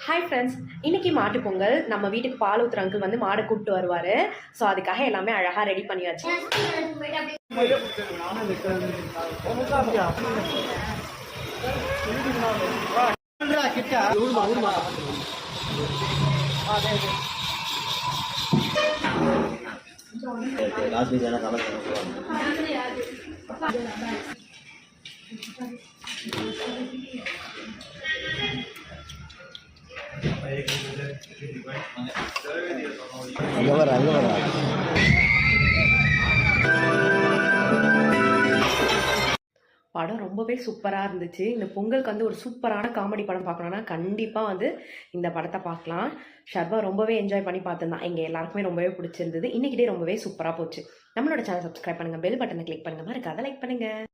Hi friends, இன்னைக்கு மாட்டு பொங்கல். நம்ம வீட்டுக்கு பால் ஊத்துற அங்கிள் வந்து மாடை கூப்பிட்டு வருவாரு. ஸோ அதுக்காக எல்லாமே அழகா ரெடி பண்ணியாச்சு. படம் ரொம்பவே சூப்பராக இருந்துச்சு. இந்த பொங்கலுக்கு வந்து ஒரு சூப்பரான காமெடி படம் பார்க்கணுன்னா கண்டிப்பாக வந்து இந்த படத்தை பார்க்கலாம். ஷர்வா ரொம்பவே என்ஜாய் பண்ணி பார்த்துருந்தான். எங்கள் எல்லாருக்குமே ரொம்பவே பிடிச்சிருந்தது. இன்னைக்கிட்டே ரொம்பவே சூப்பராக போச்சு. நம்மளோட சேனல் சப்ஸ்கிரைப் பண்ணுங்கள், பெல் பட்டனை கிளிக் பண்ணுங்கள், மறக்காத லைக் பண்ணுங்கள்.